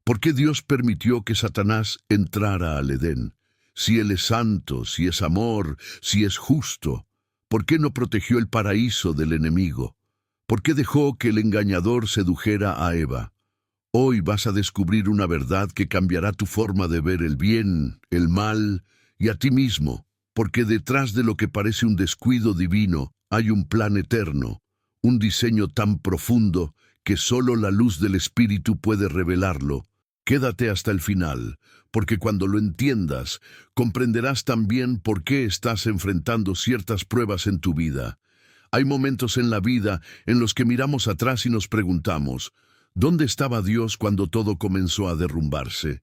¿Por qué Dios permitió que Satanás entrara al Edén? Si Él es santo, si es amor, si es justo, ¿por qué no protegió el paraíso del enemigo? ¿Por qué dejó que el engañador sedujera a Eva? Hoy vas a descubrir una verdad que cambiará tu forma de ver el bien, el mal y a ti mismo, porque detrás de lo que parece un descuido divino hay un plan eterno, un diseño tan profundo que solo la luz del Espíritu puede revelarlo. Quédate hasta el final, porque cuando lo entiendas, comprenderás también por qué estás enfrentando ciertas pruebas en tu vida. Hay momentos en la vida en los que miramos atrás y nos preguntamos, ¿dónde estaba Dios cuando todo comenzó a derrumbarse?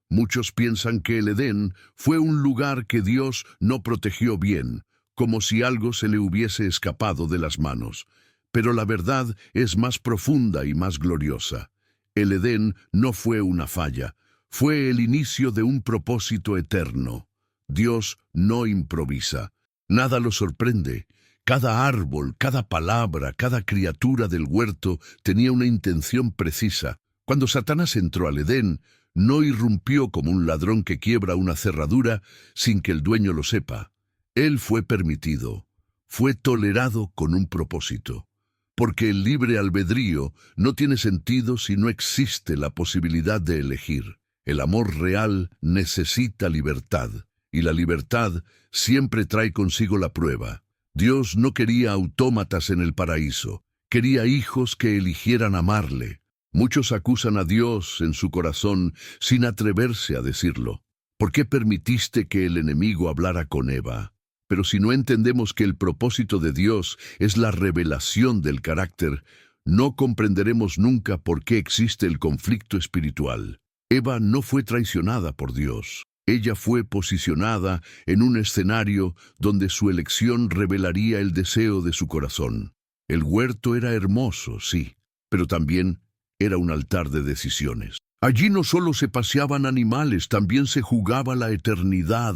Muchos piensan que el Edén fue un lugar que Dios no protegió bien, como si algo se le hubiese escapado de las manos. Pero la verdad es más profunda y más gloriosa. El Edén no fue una falla, fue el inicio de un propósito eterno. Dios no improvisa, nada lo sorprende. Cada árbol, cada palabra, cada criatura del huerto tenía una intención precisa. Cuando Satanás entró al Edén, no irrumpió como un ladrón que quiebra una cerradura sin que el dueño lo sepa. Él fue permitido, fue tolerado con un propósito. Porque el libre albedrío no tiene sentido si no existe la posibilidad de elegir. El amor real necesita libertad, y la libertad siempre trae consigo la prueba. Dios no quería autómatas en el paraíso, quería hijos que eligieran amarle. Muchos acusan a Dios en su corazón sin atreverse a decirlo. ¿Por qué permitiste que el enemigo hablara con Eva? Pero si no entendemos que el propósito de Dios es la revelación del carácter, no comprenderemos nunca por qué existe el conflicto espiritual. Eva no fue traicionada por Dios. Ella fue posicionada en un escenario donde su elección revelaría el deseo de su corazón. El huerto era hermoso, sí, pero también era un altar de decisiones. Allí no solo se paseaban animales, también se jugaba la eternidad,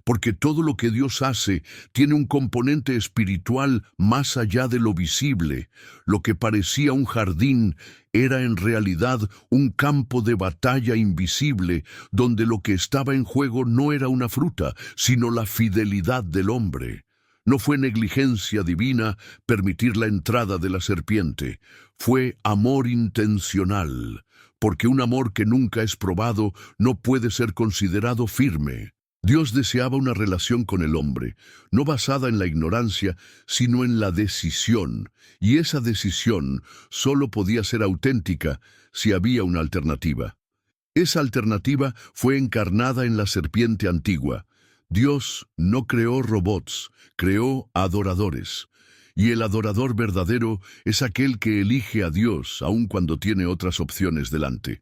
porque todo lo que Dios hace tiene un componente espiritual más allá de lo visible. Lo que parecía un jardín era en realidad un campo de batalla invisible, donde lo que estaba en juego no era una fruta, sino la fidelidad del hombre. No fue negligencia divina permitir la entrada de la serpiente, fue amor intencional, porque un amor que nunca es probado no puede ser considerado firme. Dios deseaba una relación con el hombre, no basada en la ignorancia, sino en la decisión, y esa decisión solo podía ser auténtica si había una alternativa. Esa alternativa fue encarnada en la serpiente antigua. Dios no creó robots, creó adoradores. Y el adorador verdadero es aquel que elige a Dios aun cuando tiene otras opciones delante.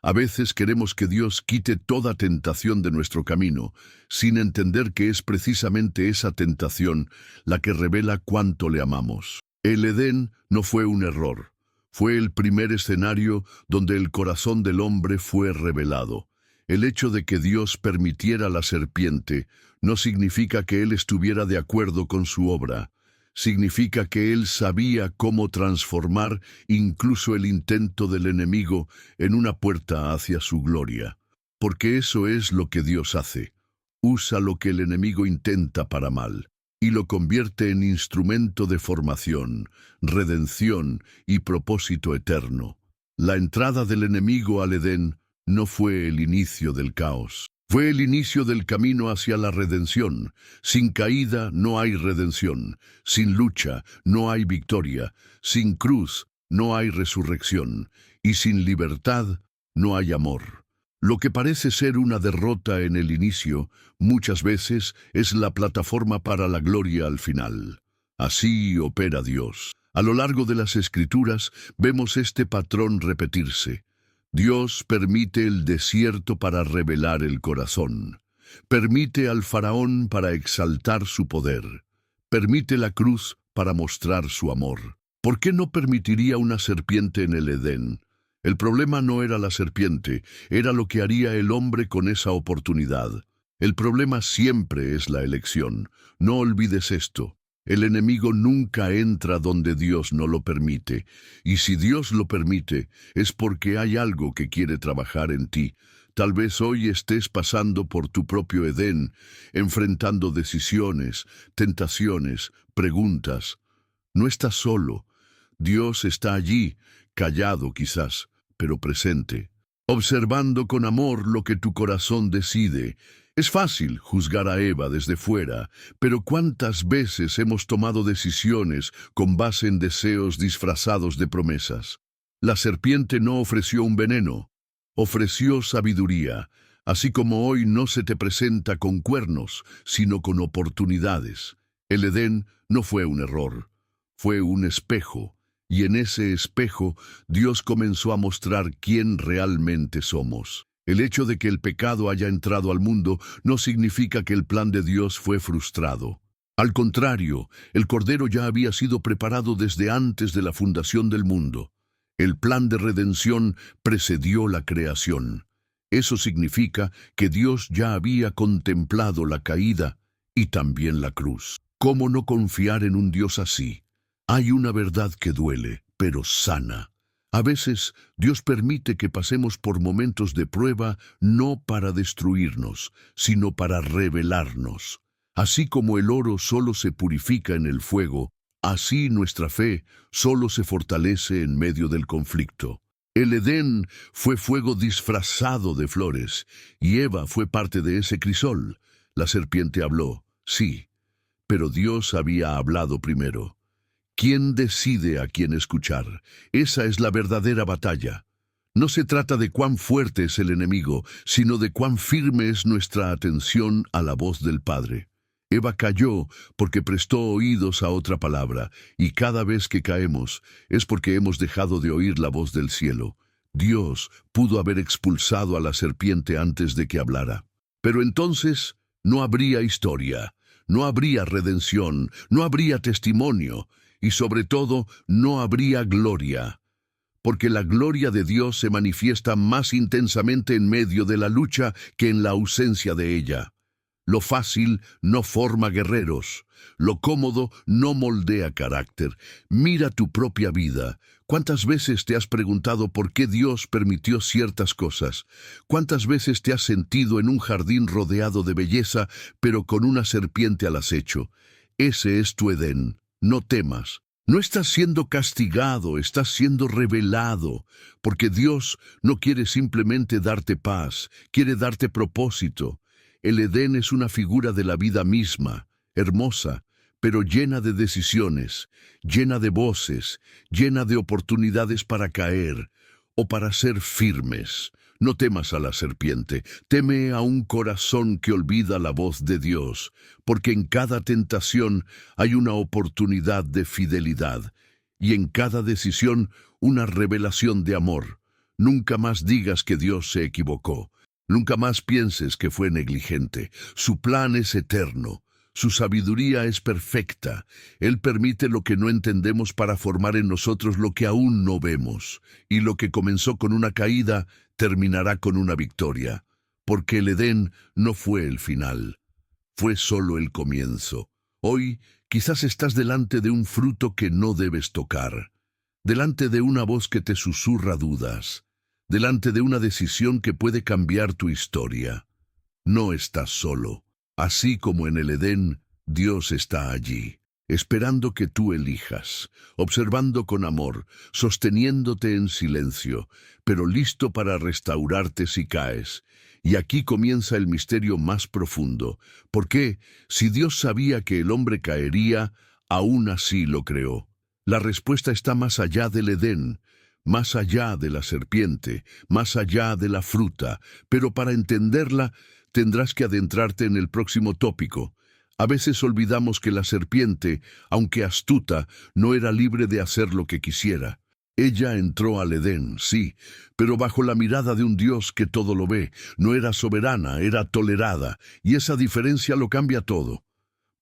A veces queremos que Dios quite toda tentación de nuestro camino, sin entender que es precisamente esa tentación la que revela cuánto le amamos. El Edén no fue un error, fue el primer escenario donde el corazón del hombre fue revelado. El hecho de que Dios permitiera la serpiente no significa que Él estuviera de acuerdo con su obra. Significa que Él sabía cómo transformar incluso el intento del enemigo en una puerta hacia su gloria. Porque eso es lo que Dios hace. Usa lo que el enemigo intenta para mal y lo convierte en instrumento de formación, redención y propósito eterno. La entrada del enemigo al Edén no fue el inicio del caos. Fue el inicio del camino hacia la redención. Sin caída no hay redención. Sin lucha no hay victoria. Sin cruz no hay resurrección. Y sin libertad no hay amor. Lo que parece ser una derrota en el inicio, muchas veces es la plataforma para la gloria al final. Así opera Dios. A lo largo de las Escrituras vemos este patrón repetirse. Dios permite el desierto para revelar el corazón. Permite al faraón para exaltar su poder. Permite la cruz para mostrar su amor. ¿Por qué no permitiría una serpiente en el Edén? El problema no era la serpiente, era lo que haría el hombre con esa oportunidad. El problema siempre es la elección. No olvides esto. El enemigo nunca entra donde Dios no lo permite, y si Dios lo permite, es porque hay algo que quiere trabajar en ti. Tal vez hoy estés pasando por tu propio Edén, enfrentando decisiones, tentaciones, preguntas. No estás solo. Dios está allí, callado quizás, pero presente, observando con amor lo que tu corazón decide. Es fácil juzgar a Eva desde fuera, pero ¿cuántas veces hemos tomado decisiones con base en deseos disfrazados de promesas? La serpiente no ofreció un veneno, ofreció sabiduría, así como hoy no se te presenta con cuernos, sino con oportunidades. El Edén no fue un error, fue un espejo, y en ese espejo Dios comenzó a mostrar quién realmente somos. El hecho de que el pecado haya entrado al mundo no significa que el plan de Dios fue frustrado. Al contrario, el Cordero ya había sido preparado desde antes de la fundación del mundo. El plan de redención precedió la creación. Eso significa que Dios ya había contemplado la caída y también la cruz. ¿Cómo no confiar en un Dios así? Hay una verdad que duele, pero sana. A veces, Dios permite que pasemos por momentos de prueba no para destruirnos, sino para revelarnos. Así como el oro solo se purifica en el fuego, así nuestra fe solo se fortalece en medio del conflicto. El Edén fue fuego disfrazado de flores, y Eva fue parte de ese crisol. La serpiente habló, sí, pero Dios había hablado primero. ¿Quién decide a quién escuchar? Esa es la verdadera batalla. No se trata de cuán fuerte es el enemigo, sino de cuán firme es nuestra atención a la voz del Padre. Eva cayó porque prestó oídos a otra palabra, y cada vez que caemos es porque hemos dejado de oír la voz del cielo. Dios pudo haber expulsado a la serpiente antes de que hablara. Pero entonces no habría historia, no habría redención, no habría testimonio, y sobre todo, no habría gloria, porque la gloria de Dios se manifiesta más intensamente en medio de la lucha que en la ausencia de ella. Lo fácil no forma guerreros, lo cómodo no moldea carácter. Mira tu propia vida. ¿Cuántas veces te has preguntado por qué Dios permitió ciertas cosas? ¿Cuántas veces te has sentido en un jardín rodeado de belleza, pero con una serpiente al acecho? Ese es tu Edén. No temas. No estás siendo castigado, estás siendo revelado, porque Dios no quiere simplemente darte paz, quiere darte propósito. El Edén es una figura de la vida misma, hermosa, pero llena de decisiones, llena de voces, llena de oportunidades para caer o para ser firmes. No temas a la serpiente, teme a un corazón que olvida la voz de Dios, porque en cada tentación hay una oportunidad de fidelidad, y en cada decisión una revelación de amor. Nunca más digas que Dios se equivocó, nunca más pienses que fue negligente. Su plan es eterno. Su sabiduría es perfecta. Él permite lo que no entendemos para formar en nosotros lo que aún no vemos. Y lo que comenzó con una caída, terminará con una victoria. Porque el Edén no fue el final. Fue solo el comienzo. Hoy, quizás estás delante de un fruto que no debes tocar. Delante de una voz que te susurra dudas. Delante de una decisión que puede cambiar tu historia. No estás solo. Así como en el Edén, Dios está allí, esperando que tú elijas, observando con amor, sosteniéndote en silencio, pero listo para restaurarte si caes. Y aquí comienza el misterio más profundo. ¿Por qué, si Dios sabía que el hombre caería, aún así lo creó? La respuesta está más allá del Edén, más allá de la serpiente, más allá de la fruta, pero para entenderla, tendrás que adentrarte en el próximo tópico. A veces olvidamos que la serpiente, aunque astuta, no era libre de hacer lo que quisiera. Ella entró al Edén, sí, pero bajo la mirada de un Dios que todo lo ve. No era soberana, era tolerada, y esa diferencia lo cambia todo.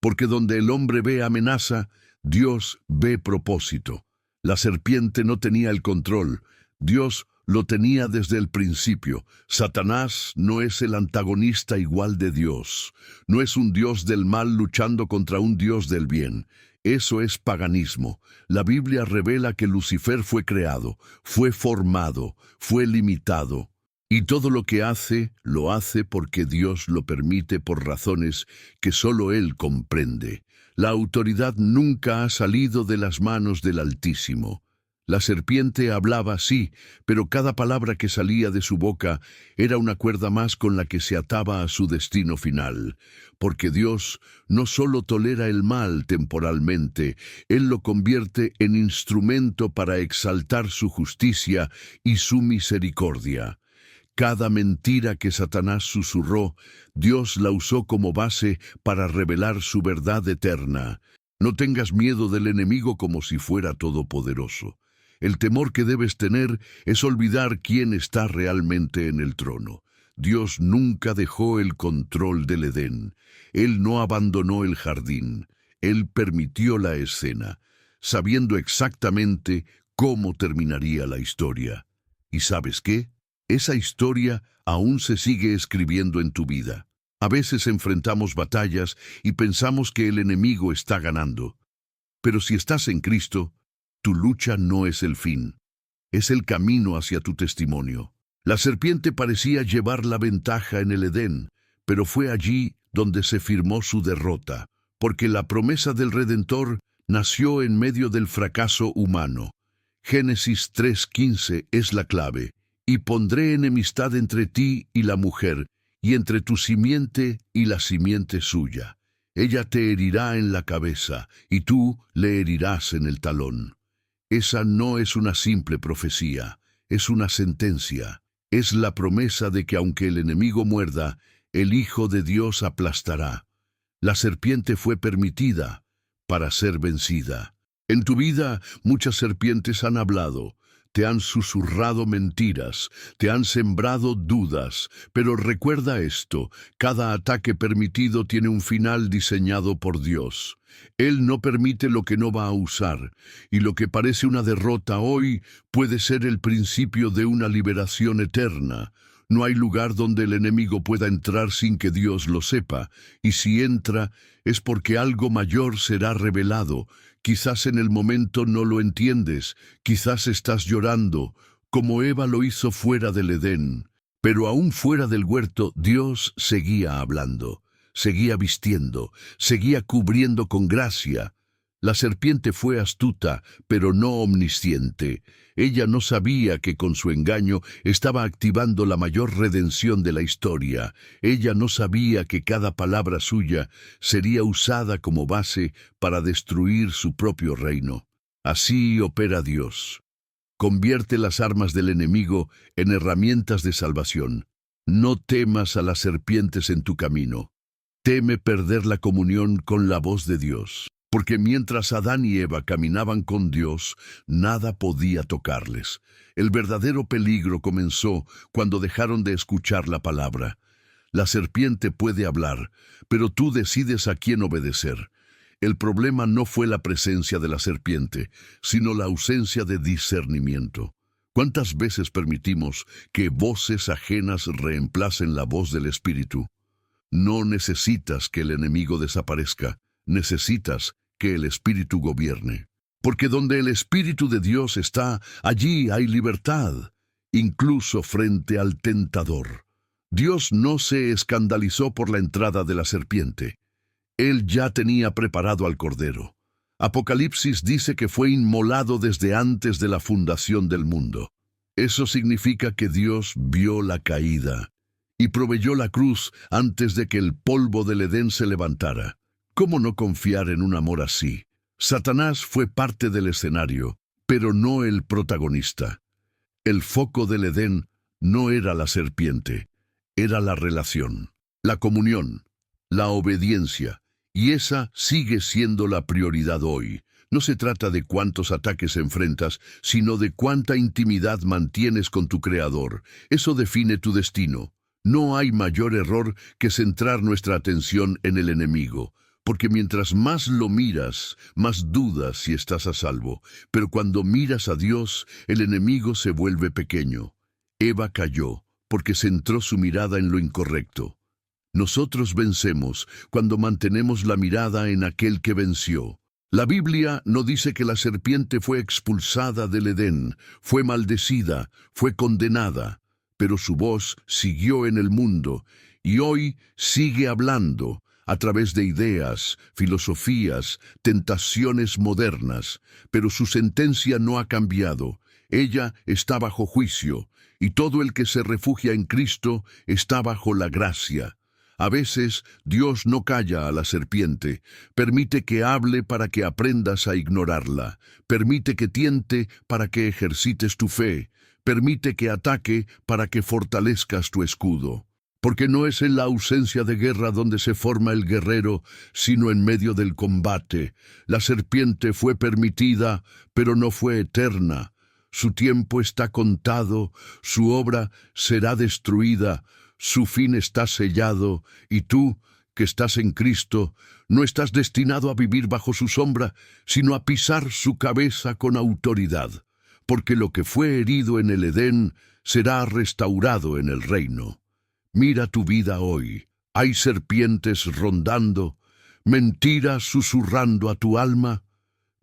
Porque donde el hombre ve amenaza, Dios ve propósito. La serpiente no tenía el control. Dios lo tenía desde el principio. Satanás no es el antagonista igual de Dios. No es un Dios del mal luchando contra un Dios del bien. Eso es paganismo. La Biblia revela que Lucifer fue creado, fue formado, fue limitado. Y todo lo que hace, lo hace porque Dios lo permite por razones que solo Él comprende. La autoridad nunca ha salido de las manos del Altísimo. La serpiente hablaba, sí, pero cada palabra que salía de su boca era una cuerda más con la que se ataba a su destino final. Porque Dios no solo tolera el mal temporalmente, Él lo convierte en instrumento para exaltar su justicia y su misericordia. Cada mentira que Satanás susurró, Dios la usó como base para revelar su verdad eterna. No tengas miedo del enemigo como si fuera todopoderoso. El temor que debes tener es olvidar quién está realmente en el trono. Dios nunca dejó el control del Edén. Él no abandonó el jardín. Él permitió la escena, sabiendo exactamente cómo terminaría la historia. ¿Y sabes qué? Esa historia aún se sigue escribiendo en tu vida. A veces enfrentamos batallas y pensamos que el enemigo está ganando. Pero si estás en Cristo, tu lucha no es el fin, es el camino hacia tu testimonio. La serpiente parecía llevar la ventaja en el Edén, pero fue allí donde se firmó su derrota, porque la promesa del Redentor nació en medio del fracaso humano. Génesis 3:15 es la clave. Y pondré enemistad entre ti y la mujer, y entre tu simiente y la simiente suya. Ella te herirá en la cabeza, y tú le herirás en el talón. Esa no es una simple profecía, es una sentencia. Es la promesa de que aunque el enemigo muerda, el Hijo de Dios aplastará. La serpiente fue permitida para ser vencida. En tu vida muchas serpientes han hablado, te han susurrado mentiras, te han sembrado dudas, pero recuerda esto, cada ataque permitido tiene un final diseñado por Dios. Él no permite lo que no va a usar, y lo que parece una derrota hoy puede ser el principio de una liberación eterna. No hay lugar donde el enemigo pueda entrar sin que Dios lo sepa, y si entra es porque algo mayor será revelado. Quizás en el momento no lo entiendes, quizás estás llorando, como Eva lo hizo fuera del Edén. Pero aún fuera del huerto, Dios seguía hablando, seguía vistiendo, seguía cubriendo con gracia. La serpiente fue astuta, pero no omnisciente. Ella no sabía que con su engaño estaba activando la mayor redención de la historia. Ella no sabía que cada palabra suya sería usada como base para destruir su propio reino. Así opera Dios. Convierte las armas del enemigo en herramientas de salvación. No temas a las serpientes en tu camino. Teme perder la comunión con la voz de Dios. Porque mientras Adán y Eva caminaban con Dios, nada podía tocarles. El verdadero peligro comenzó cuando dejaron de escuchar la palabra. La serpiente puede hablar, pero tú decides a quién obedecer. El problema no fue la presencia de la serpiente, sino la ausencia de discernimiento. ¿Cuántas veces permitimos que voces ajenas reemplacen la voz del Espíritu? No necesitas que el enemigo desaparezca, necesitas que el Espíritu gobierne. Porque donde el Espíritu de Dios está, allí hay libertad, incluso frente al tentador. Dios no se escandalizó por la entrada de la serpiente. Él ya tenía preparado al Cordero. Apocalipsis dice que fue inmolado desde antes de la fundación del mundo. Eso significa que Dios vio la caída y proveyó la cruz antes de que el polvo del Edén se levantara. ¿Cómo no confiar en un amor así? Satanás fue parte del escenario, pero no el protagonista. El foco del Edén no era la serpiente, era la relación, la comunión, la obediencia, y esa sigue siendo la prioridad hoy. No se trata de cuántos ataques enfrentas, sino de cuánta intimidad mantienes con tu Creador. Eso define tu destino. No hay mayor error que centrar nuestra atención en el enemigo. Porque mientras más lo miras, más dudas si estás a salvo. Pero cuando miras a Dios, el enemigo se vuelve pequeño. Eva cayó porque centró su mirada en lo incorrecto. Nosotros vencemos cuando mantenemos la mirada en aquel que venció. La Biblia no dice que la serpiente fue expulsada del Edén, fue maldecida, fue condenada, pero su voz siguió en el mundo y hoy sigue hablando a través de ideas, filosofías, tentaciones modernas, pero su sentencia no ha cambiado. Ella está bajo juicio y todo el que se refugia en Cristo está bajo la gracia. A veces Dios no calla a la serpiente, permite que hable para que aprendas a ignorarla, permite que tiente para que ejercites tu fe, permite que ataque para que fortalezcas tu escudo. Porque no es en la ausencia de guerra donde se forma el guerrero, sino en medio del combate. La serpiente fue permitida, pero no fue eterna. Su tiempo está contado, su obra será destruida, su fin está sellado, y tú, que estás en Cristo, no estás destinado a vivir bajo su sombra, sino a pisar su cabeza con autoridad, porque lo que fue herido en el Edén será restaurado en el reino. Mira tu vida hoy. Hay serpientes rondando, mentiras susurrando a tu alma.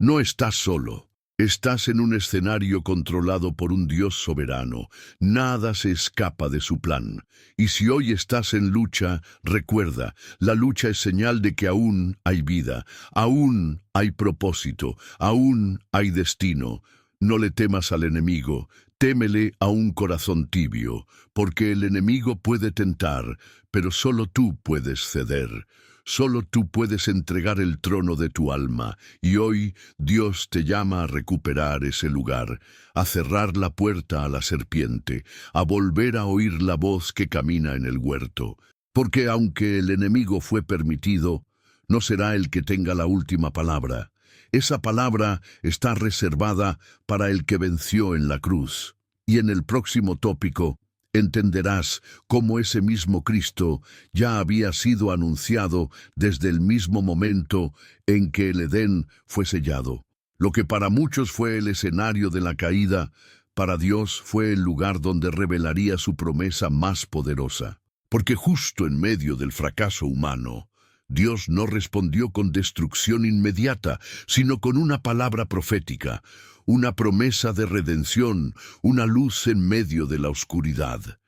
No estás solo. Estás en un escenario controlado por un Dios soberano. Nada se escapa de su plan. Y si hoy estás en lucha, recuerda, la lucha es señal de que aún hay vida, aún hay propósito, aún hay destino. No le temas al enemigo, témele a un corazón tibio, porque el enemigo puede tentar, pero solo tú puedes ceder. Solo tú puedes entregar el trono de tu alma, y hoy Dios te llama a recuperar ese lugar, a cerrar la puerta a la serpiente, a volver a oír la voz que camina en el huerto. Porque aunque el enemigo fue permitido, no será el que tenga la última palabra. Esa palabra está reservada para el que venció en la cruz. Y en el próximo tópico, entenderás cómo ese mismo Cristo ya había sido anunciado desde el mismo momento en que el Edén fue sellado. Lo que para muchos fue el escenario de la caída, para Dios fue el lugar donde revelaría su promesa más poderosa. Porque justo en medio del fracaso humano, Dios no respondió con destrucción inmediata, sino con una palabra profética, una promesa de redención, una luz en medio de la oscuridad.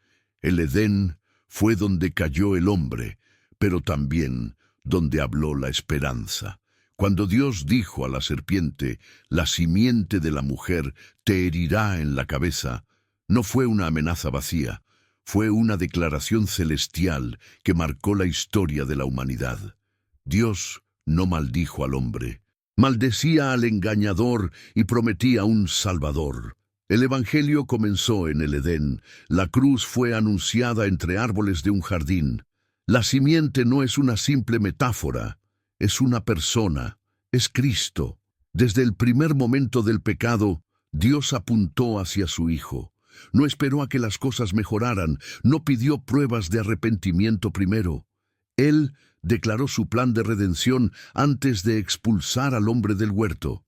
El Edén fue donde cayó el hombre, pero también donde habló la esperanza. Cuando Dios dijo a la serpiente, la simiente de la mujer te herirá en la cabeza, no fue una amenaza vacía, fue una declaración celestial que marcó la historia de la humanidad. Dios no maldijo al hombre, maldecía al engañador y prometía un Salvador. El Evangelio comenzó en el Edén, la cruz fue anunciada entre árboles de un jardín. La simiente no es una simple metáfora, es una persona, es Cristo. Desde el primer momento del pecado, Dios apuntó hacia su Hijo. No esperó a que las cosas mejoraran, no pidió pruebas de arrepentimiento primero. Él declaró su plan de redención antes de expulsar al hombre del huerto.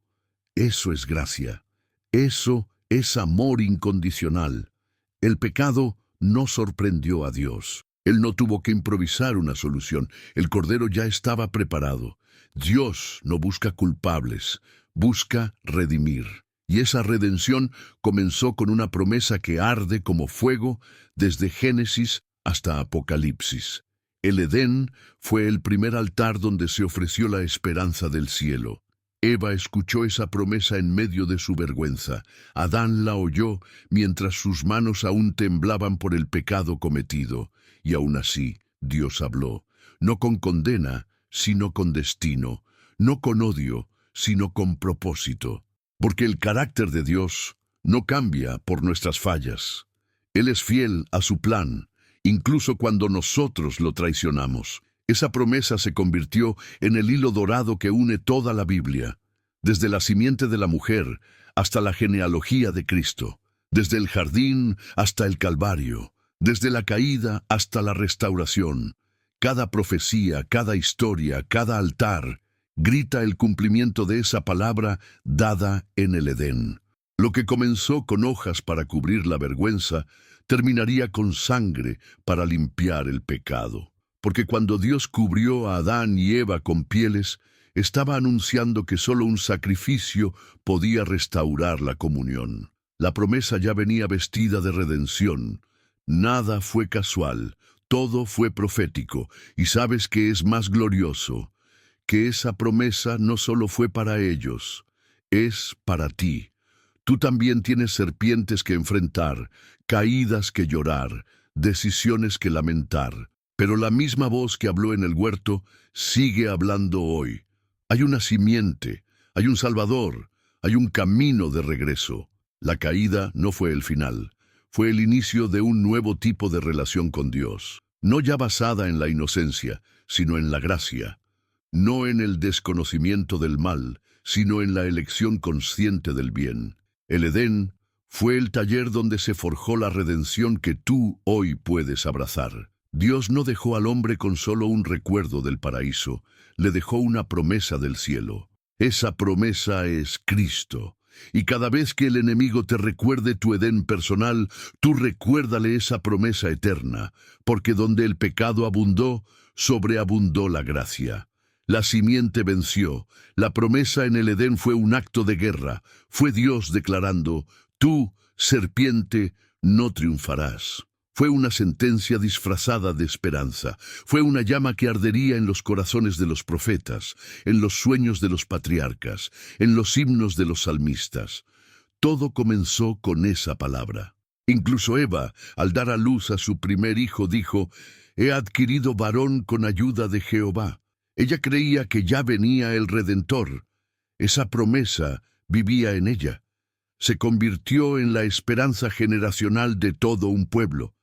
Eso es gracia. Eso es amor incondicional. El pecado no sorprendió a Dios. Él no tuvo que improvisar una solución. El cordero ya estaba preparado. Dios no busca culpables, busca redimir. Y esa redención comenzó con una promesa que arde como fuego desde Génesis hasta Apocalipsis. El Edén fue el primer altar donde se ofreció la esperanza del cielo. Eva escuchó esa promesa en medio de su vergüenza. Adán la oyó mientras sus manos aún temblaban por el pecado cometido. Y aún así, Dios habló, no con condena, sino con destino, no con odio, sino con propósito. Porque el carácter de Dios no cambia por nuestras fallas. Él es fiel a su plan, incluso cuando nosotros lo traicionamos. Esa promesa se convirtió en el hilo dorado que une toda la Biblia, desde la simiente de la mujer hasta la genealogía de Cristo, desde el jardín hasta el Calvario, desde la caída hasta la restauración. Cada profecía, cada historia, cada altar grita el cumplimiento de esa palabra dada en el Edén. Lo que comenzó con hojas para cubrir la vergüenza, terminaría con sangre para limpiar el pecado. Porque cuando Dios cubrió a Adán y Eva con pieles, Estaba anunciando que solo un sacrificio podía restaurar la comunión. La promesa ya venía vestida de redención. Nada fue casual, todo fue profético. ¿Y sabes qué es más glorioso? Que esa promesa no solo fue para ellos, es para ti. Tú también tienes serpientes que enfrentar, caídas que llorar, decisiones que lamentar. Pero la misma voz que habló en el huerto sigue hablando hoy. Hay una simiente, hay un Salvador, hay un camino de regreso. La caída no fue el final, fue el inicio de un nuevo tipo de relación con Dios. No ya basada en la inocencia, sino en la gracia. No en el desconocimiento del mal, sino en la elección consciente del bien. El Edén fue el taller donde se forjó la redención que tú hoy puedes abrazar. Dios no dejó al hombre con solo un recuerdo del paraíso, le dejó una promesa del cielo. Esa promesa es Cristo. Y cada vez que el enemigo te recuerde tu Edén personal, tú recuérdale esa promesa eterna, porque donde el pecado abundó, sobreabundó la gracia. La simiente venció. La promesa en el Edén fue un acto de guerra. Fue Dios declarando, tú, serpiente, no triunfarás. Fue una sentencia disfrazada de esperanza. Fue una llama que ardería en los corazones de los profetas, en los sueños de los patriarcas, en los himnos de los salmistas. Todo comenzó con esa palabra. Incluso Eva, al dar a luz a su primer hijo, dijo, «He adquirido varón con ayuda de Jehová». Ella creía que ya venía el Redentor. Esa promesa vivía en ella. Se convirtió en la esperanza generacional de todo un pueblo.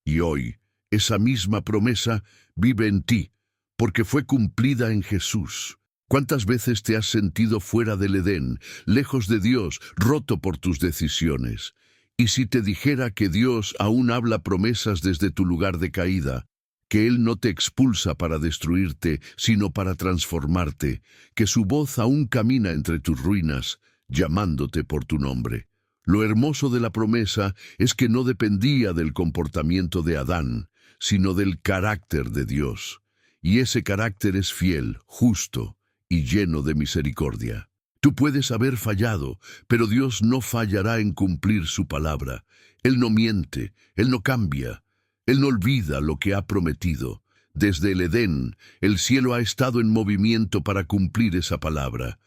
Y hoy, esa misma promesa vive en ti, porque fue cumplida en Jesús. ¿Cuántas veces te has sentido fuera del Edén, lejos de Dios, roto por tus decisiones? Y si te dijera que Dios aún habla promesas desde tu lugar de caída, que Él no te expulsa para destruirte, sino para transformarte, que su voz aún camina entre tus ruinas, llamándote por tu nombre. Lo hermoso de la promesa es que no dependía del comportamiento de Adán, sino del carácter de Dios. Y ese carácter es fiel, justo y lleno de misericordia. Tú puedes haber fallado, pero Dios no fallará en cumplir su palabra. Él no miente, Él no cambia, Él no olvida lo que ha prometido. Desde el Edén, el cielo ha estado en movimiento para cumplir esa palabra.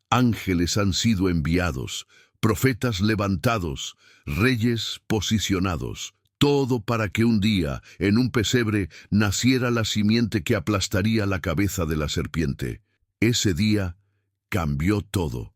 Ángeles han sido enviados, profetas levantados, reyes posicionados, todo para que un día, en un pesebre, naciera la simiente que aplastaría la cabeza de la serpiente. Ese día cambió todo,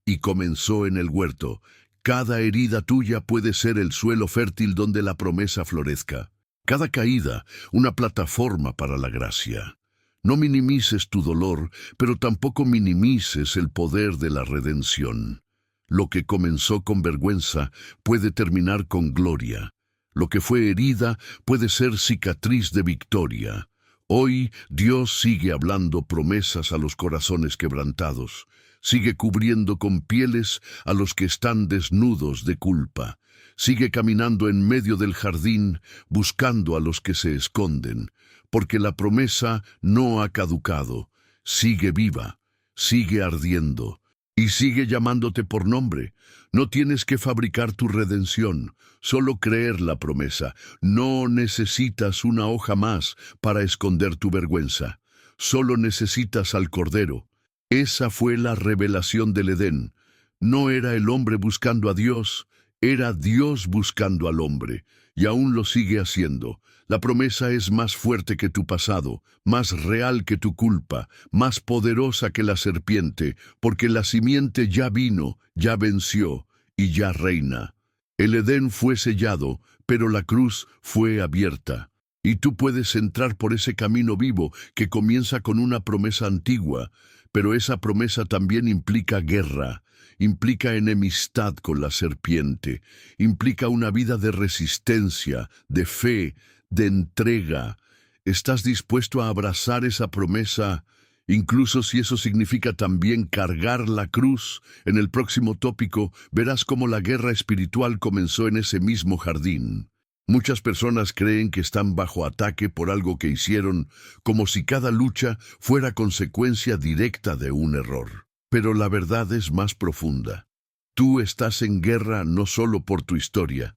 y comenzó en el huerto. Cada herida tuya puede ser el suelo fértil donde la promesa florezca. Cada caída, una plataforma para la gracia. No minimices tu dolor, pero tampoco minimices el poder de la redención. Lo que comenzó con vergüenza puede terminar con gloria. Lo que fue herida puede ser cicatriz de victoria. Hoy Dios sigue hablando promesas a los corazones quebrantados. Sigue cubriendo con pieles a los que están desnudos de culpa. Sigue caminando en medio del jardín, buscando a los que se esconden. Porque la promesa no ha caducado. Sigue viva, sigue ardiendo. Y sigue llamándote por nombre. No tienes que fabricar tu redención, solo creer la promesa. No necesitas una hoja más para esconder tu vergüenza. Solo necesitas al Cordero. Esa fue la revelación del Edén. No era el hombre buscando a Dios, era Dios buscando al hombre. Y aún lo sigue haciendo. La promesa es más fuerte que tu pasado, más real que tu culpa, más poderosa que la serpiente, porque la simiente ya vino, ya venció y ya reina. El Edén fue sellado, pero la cruz fue abierta. Y tú puedes entrar por ese camino vivo que comienza con una promesa antigua, pero esa promesa también implica guerra. Implica enemistad con la serpiente, implica una vida de resistencia, de fe, de entrega. ¿Estás dispuesto a abrazar esa promesa, incluso si eso significa también cargar la cruz? En el próximo tópico verás cómo la guerra espiritual comenzó en ese mismo jardín. Muchas personas creen que están bajo ataque por algo que hicieron, como si cada lucha fuera consecuencia directa de un error. Pero la verdad es más profunda. Tú estás en guerra no solo por tu historia,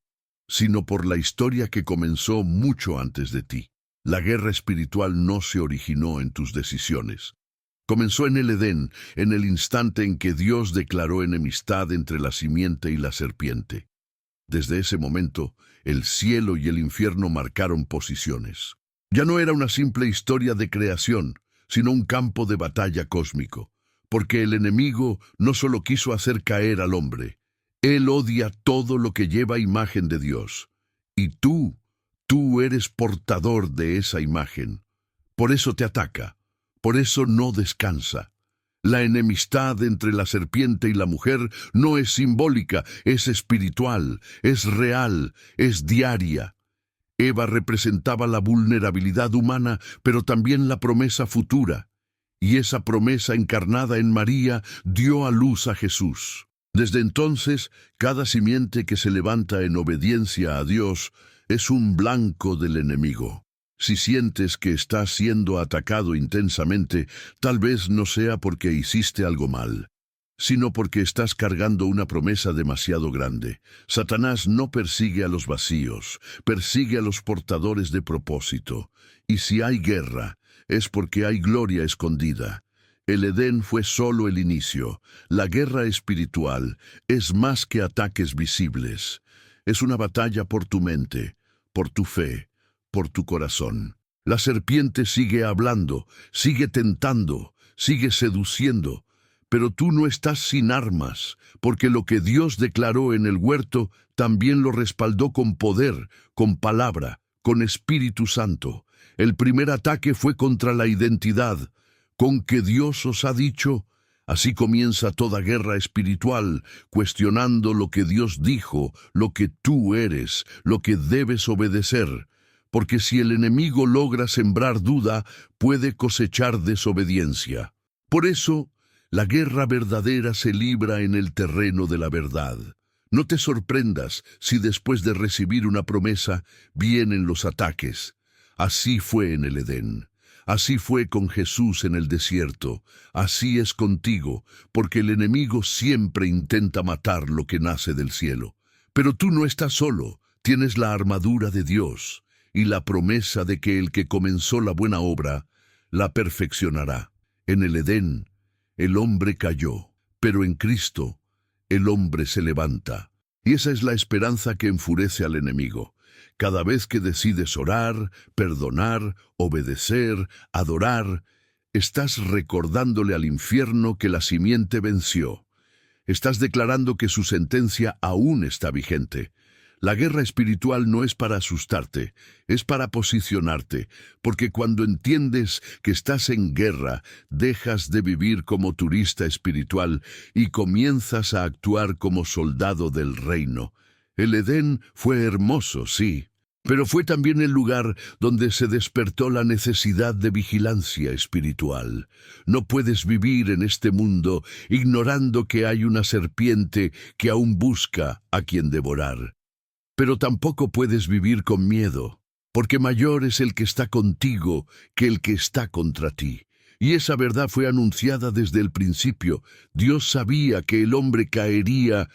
sino por la historia que comenzó mucho antes de ti. La guerra espiritual no se originó en tus decisiones. Comenzó en el Edén, en el instante en que Dios declaró enemistad entre la simiente y la serpiente. Desde ese momento, el cielo y el infierno marcaron posiciones. Ya no era una simple historia de creación, sino un campo de batalla cósmico, porque el enemigo no solo quiso hacer caer al hombre, él odia todo lo que lleva imagen de Dios. Y tú eres portador de esa imagen. Por eso te ataca, por eso no descansa. La enemistad entre la serpiente y la mujer no es simbólica, es espiritual, es real, es diaria. Eva representaba la vulnerabilidad humana, pero también la promesa futura. Y esa promesa encarnada en María dio a luz a Jesús. Desde entonces, cada simiente que se levanta en obediencia a Dios es un blanco del enemigo. Si sientes que estás siendo atacado intensamente, tal vez no sea porque hiciste algo mal, sino porque estás cargando una promesa demasiado grande. Satanás no persigue a los vacíos, persigue a los portadores de propósito. Y si hay guerra, es porque hay gloria escondida. El Edén fue solo el inicio. La guerra espiritual es más que ataques visibles. Es una batalla por tu mente, por tu fe, por tu corazón. La serpiente sigue hablando, sigue tentando, sigue seduciendo, pero tú no estás sin armas, porque lo que Dios declaró en el huerto también lo respaldó con poder, con palabra, con Espíritu Santo. El primer ataque fue contra la identidad, con que Dios os ha dicho. Así comienza toda guerra espiritual, cuestionando lo que Dios dijo, lo que tú eres, lo que debes obedecer. Porque si el enemigo logra sembrar duda, puede cosechar desobediencia. Por eso, la guerra verdadera se libra en el terreno de la verdad. No te sorprendas si después de recibir una promesa vienen los ataques. Así fue en el Edén. Así fue con Jesús en el desierto. Así es contigo, porque el enemigo siempre intenta matar lo que nace del cielo. Pero tú no estás solo, tienes la armadura de Dios y la promesa de que el que comenzó la buena obra, la perfeccionará. En el Edén, el hombre cayó, pero en Cristo, el hombre se levanta. Y esa es la esperanza que enfurece al enemigo. Cada vez que decides orar, perdonar, obedecer, adorar, estás recordándole al infierno que la simiente venció. Estás declarando que su sentencia aún está vigente. La guerra espiritual no es para asustarte, es para posicionarte, porque cuando entiendes que estás en guerra, dejas de vivir como turista espiritual y comienzas a actuar como soldado del reino. El Edén fue hermoso, sí, pero fue también el lugar donde se despertó la necesidad de vigilancia espiritual. No puedes vivir en este mundo ignorando que hay una serpiente que aún busca a quien devorar. Pero tampoco puedes vivir con miedo, porque mayor es el que está contigo que el que está contra ti. Y esa verdad fue anunciada desde el principio. Dios sabía que el hombre caería,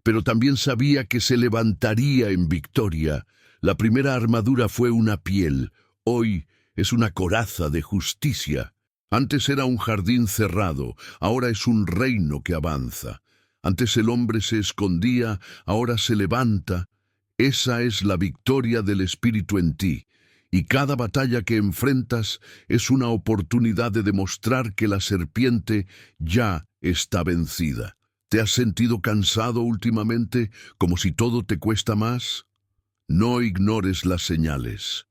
pero también sabía que se levantaría en victoria. La primera armadura fue una piel, hoy es una coraza de justicia. Antes era un jardín cerrado, ahora es un reino que avanza. Antes el hombre se escondía, ahora se levanta. Esa es la victoria del Espíritu en ti, y cada batalla que enfrentas es una oportunidad de demostrar que la serpiente ya está vencida. ¿Te has sentido cansado últimamente, como si todo te cuesta más? No ignores las señales.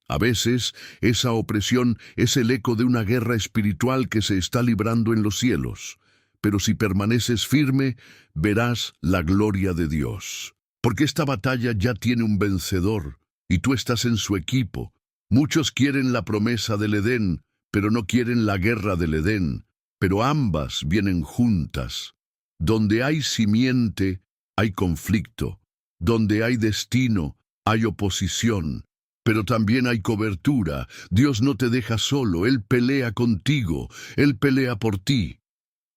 A veces, esa opresión es el eco de una guerra espiritual que se está librando en los cielos, pero si permaneces firme, verás la gloria de Dios. Porque esta batalla ya tiene un vencedor, y tú estás en su equipo. Muchos quieren la promesa del Edén, pero no quieren la guerra del Edén. Pero ambas vienen juntas. Donde hay simiente, hay conflicto. Donde hay destino, hay oposición, pero también hay cobertura. Dios no te deja solo, Él pelea contigo, Él pelea por ti.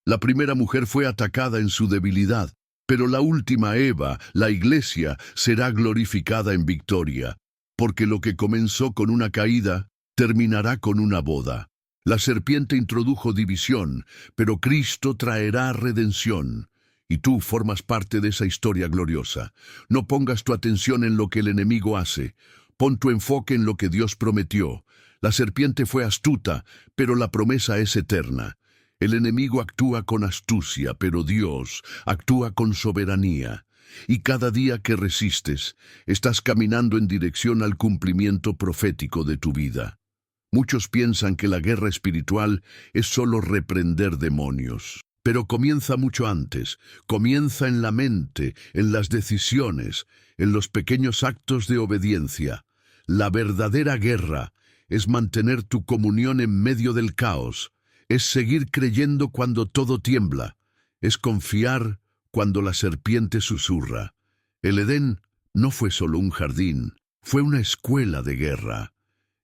La primera mujer fue atacada en su debilidad, pero la última Eva, la Iglesia, será glorificada en victoria, porque lo que comenzó con una caída, terminará con una boda. La serpiente introdujo división, pero Cristo traerá redención. Y tú formas parte de esa historia gloriosa. No pongas tu atención en lo que el enemigo hace. Pon tu enfoque en lo que Dios prometió. La serpiente fue astuta, pero la promesa es eterna. El enemigo actúa con astucia, pero Dios actúa con soberanía. Y cada día que resistes, estás caminando en dirección al cumplimiento profético de tu vida. Muchos piensan que la guerra espiritual es solo reprender demonios. Pero comienza mucho antes, comienza en la mente, en las decisiones, en los pequeños actos de obediencia. La verdadera guerra es mantener tu comunión en medio del caos, es seguir creyendo cuando todo tiembla, es confiar cuando la serpiente susurra. El Edén no fue solo un jardín, fue una escuela de guerra.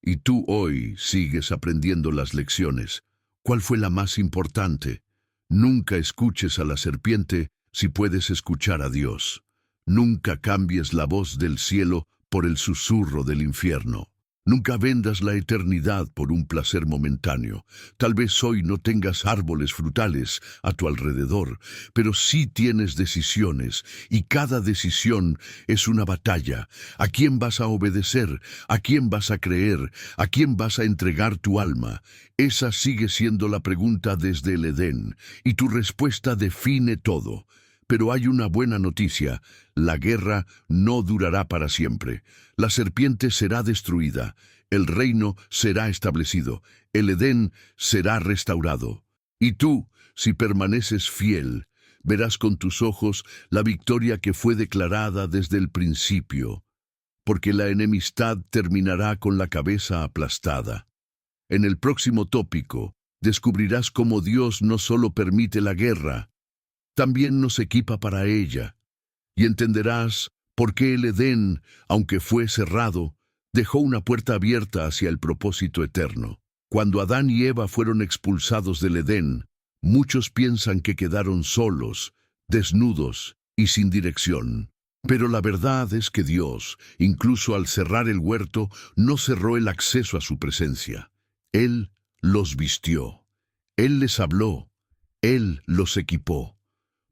Y tú hoy sigues aprendiendo las lecciones. ¿Cuál fue la más importante? Nunca escuches a la serpiente si puedes escuchar a Dios. Nunca cambies la voz del cielo por el susurro del infierno. Nunca vendas la eternidad por un placer momentáneo. Tal vez hoy no tengas árboles frutales a tu alrededor, pero sí tienes decisiones, y cada decisión es una batalla. ¿A quién vas a obedecer? ¿A quién vas a creer? ¿A quién vas a entregar tu alma? Esa sigue siendo la pregunta desde el Edén, y tu respuesta define todo. Pero hay una buena noticia: la guerra no durará para siempre. La serpiente será destruida, el reino será establecido, el Edén será restaurado. Y tú, si permaneces fiel, verás con tus ojos la victoria que fue declarada desde el principio, porque la enemistad terminará con la cabeza aplastada. En el próximo tópico, descubrirás cómo Dios no solo permite la guerra, también nos equipa para ella, y entenderás por qué el Edén, aunque fue cerrado, dejó una puerta abierta hacia el propósito eterno. Cuando Adán y Eva fueron expulsados del Edén, muchos piensan que quedaron solos, desnudos y sin dirección. Pero la verdad es que Dios, incluso al cerrar el huerto, no cerró el acceso a su presencia. Él los vistió, Él les habló, Él los equipó.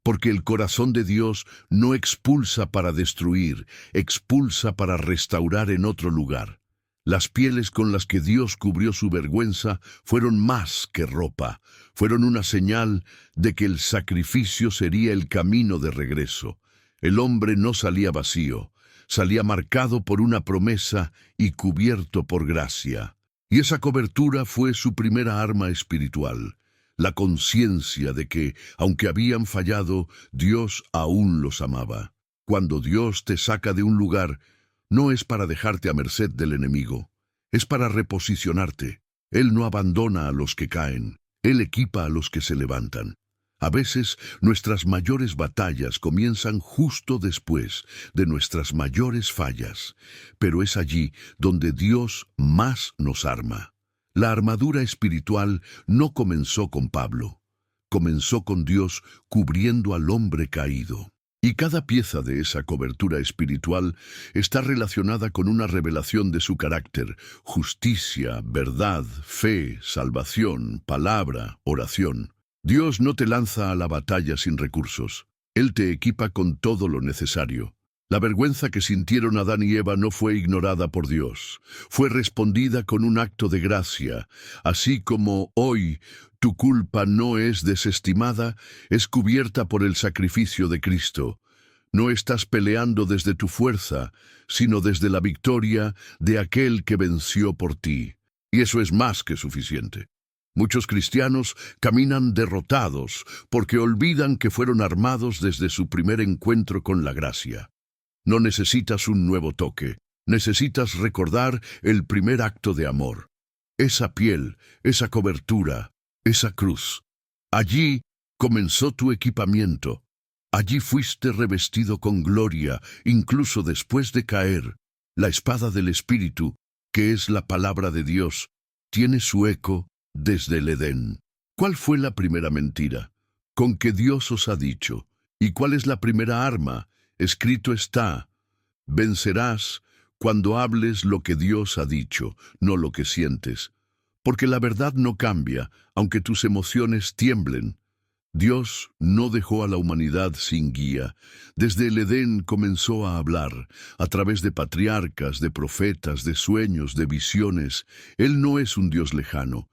Porque el corazón de Dios no expulsa para destruir, expulsa para restaurar en otro lugar. Las pieles con las que Dios cubrió su vergüenza fueron más que ropa, fueron una señal de que el sacrificio sería el camino de regreso. El hombre no salía vacío, salía marcado por una promesa y cubierto por gracia. Y esa cobertura fue su primera arma espiritual. La conciencia de que, aunque habían fallado, Dios aún los amaba. Cuando Dios te saca de un lugar, no es para dejarte a merced del enemigo, es para reposicionarte. Él no abandona a los que caen, Él equipa a los que se levantan. A veces, nuestras mayores batallas comienzan justo después de nuestras mayores fallas, pero es allí donde Dios más nos arma. La armadura espiritual no comenzó con Pablo, comenzó con Dios cubriendo al hombre caído. Y cada pieza de esa cobertura espiritual está relacionada con una revelación de su carácter: justicia, verdad, fe, salvación, palabra, oración. Dios no te lanza a la batalla sin recursos. Él te equipa con todo lo necesario. La vergüenza que sintieron Adán y Eva no fue ignorada por Dios, fue respondida con un acto de gracia. Así como hoy tu culpa no es desestimada, es cubierta por el sacrificio de Cristo. No estás peleando desde tu fuerza, sino desde la victoria de aquel que venció por ti. Y eso es más que suficiente. Muchos cristianos caminan derrotados porque olvidan que fueron armados desde su primer encuentro con la gracia. No necesitas un nuevo toque, necesitas recordar el primer acto de amor. Esa piel, esa cobertura, esa cruz. Allí comenzó tu equipamiento. Allí fuiste revestido con gloria, incluso después de caer. La espada del Espíritu, que es la palabra de Dios, tiene su eco desde el Edén. ¿Cuál fue la primera mentira? Con que Dios os ha dicho. ¿Y cuál es la primera arma? Escrito está: vencerás cuando hables lo que Dios ha dicho, no lo que sientes. Porque la verdad no cambia, aunque tus emociones tiemblen. Dios no dejó a la humanidad sin guía. Desde el Edén comenzó a hablar, a través de patriarcas, de profetas, de sueños, de visiones. Él no es un Dios lejano,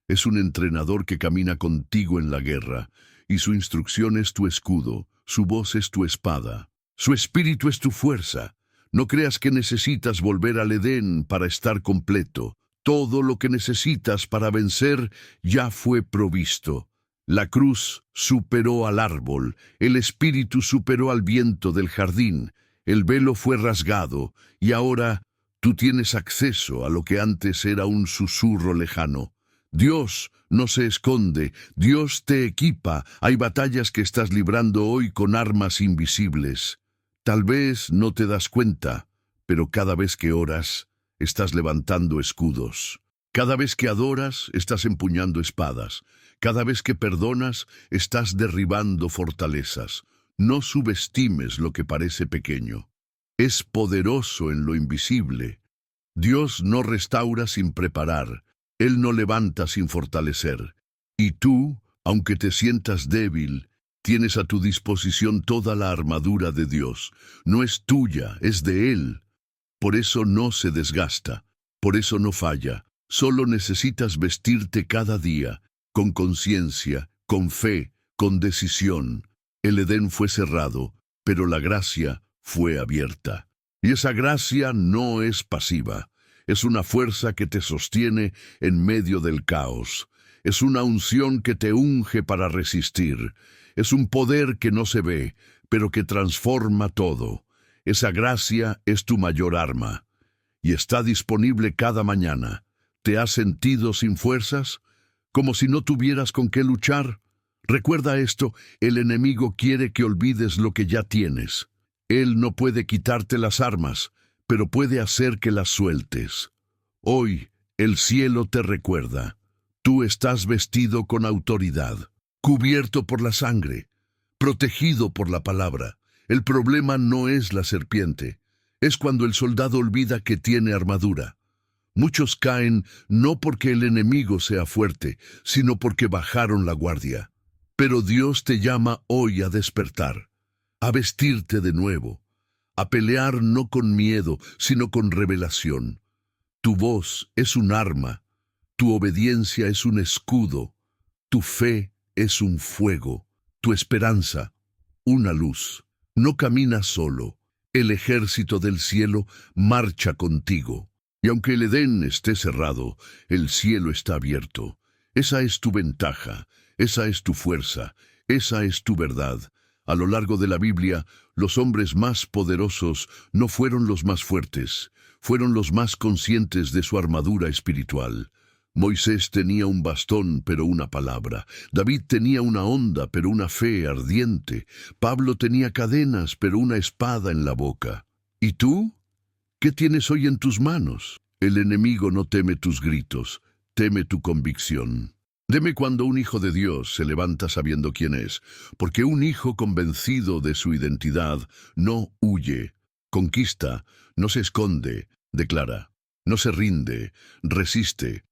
es un entrenador que camina contigo en la guerra, y su instrucción es tu escudo, su voz es tu espada, su espíritu es tu fuerza. No creas que necesitas volver al Edén para estar completo. Todo lo que necesitas para vencer ya fue provisto. La cruz superó al árbol, el espíritu superó al viento del jardín, el velo fue rasgado, y ahora tú tienes acceso a lo que antes era un susurro lejano. Dios no se esconde, Dios te equipa. Hay batallas que estás librando hoy con armas invisibles. Tal vez no te das cuenta, pero cada vez que oras, estás levantando escudos. Cada vez que adoras, estás empuñando espadas. Cada vez que perdonas, estás derribando fortalezas. No subestimes lo que parece pequeño. Es poderoso en lo invisible. Dios no restaura sin preparar. Él no levanta sin fortalecer. Y tú, aunque te sientas débil, tienes a tu disposición toda la armadura de Dios. No es tuya, es de Él. Por eso no se desgasta. Por eso no falla. Solo necesitas vestirte cada día, con conciencia, con fe, con decisión. El Edén fue cerrado, pero la gracia fue abierta. Y esa gracia no es pasiva. Es una fuerza que te sostiene en medio del caos. Es una unción que te unge para resistir. Es un poder que no se ve, pero que transforma todo. Esa gracia es tu mayor arma. Y está disponible cada mañana. ¿Te has sentido sin fuerzas? ¿Como si no tuvieras con qué luchar? Recuerda esto: el enemigo quiere que olvides lo que ya tienes. Él no puede quitarte las armas, pero puede hacer que las sueltes. Hoy, el cielo te recuerda. Tú estás vestido con autoridad, cubierto por la sangre, protegido por la palabra. El problema no es la serpiente, es cuando el soldado olvida que tiene armadura. Muchos caen no porque el enemigo sea fuerte, sino porque bajaron la guardia. Pero Dios te llama hoy a despertar, a vestirte de nuevo, a pelear no con miedo, sino con revelación. Tu voz es un arma, tu obediencia es un escudo, tu fe es un fuego, tu esperanza una luz. No caminas solo, el ejército del cielo marcha contigo. Y aunque el Edén esté cerrado, el cielo está abierto. Esa es tu ventaja, esa es tu fuerza, esa es tu verdad. A lo largo de la Biblia, los hombres más poderosos no fueron los más fuertes, fueron los más conscientes de su armadura espiritual. Moisés tenía un bastón, pero una palabra. David tenía una honda, pero una fe ardiente. Pablo tenía cadenas, pero una espada en la boca. ¿Y tú? ¿Qué tienes hoy en tus manos? El enemigo no teme tus gritos, teme tu convicción. Deme cuando un hijo de Dios se levanta sabiendo quién es, porque un hijo convencido de su identidad no huye, conquista, no se esconde, declara, no se rinde, resiste.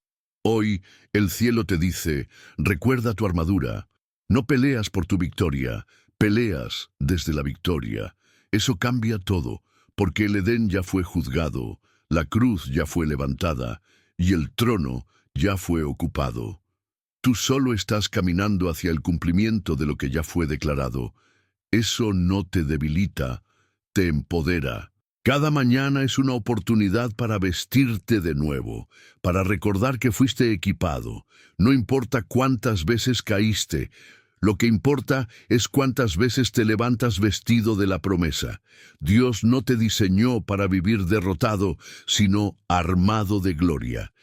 Hoy el cielo te dice: recuerda tu armadura. No peleas por tu victoria, peleas desde la victoria. Eso cambia todo, porque el Edén ya fue juzgado, la cruz ya fue levantada, y el trono ya fue ocupado. Tú solo estás caminando hacia el cumplimiento de lo que ya fue declarado. Eso no te debilita, te empodera. Cada mañana es una oportunidad para vestirte de nuevo, para recordar que fuiste equipado. No importa cuántas veces caíste, lo que importa es cuántas veces te levantas vestido de la promesa. Dios no te diseñó para vivir derrotado, sino armado de gloria.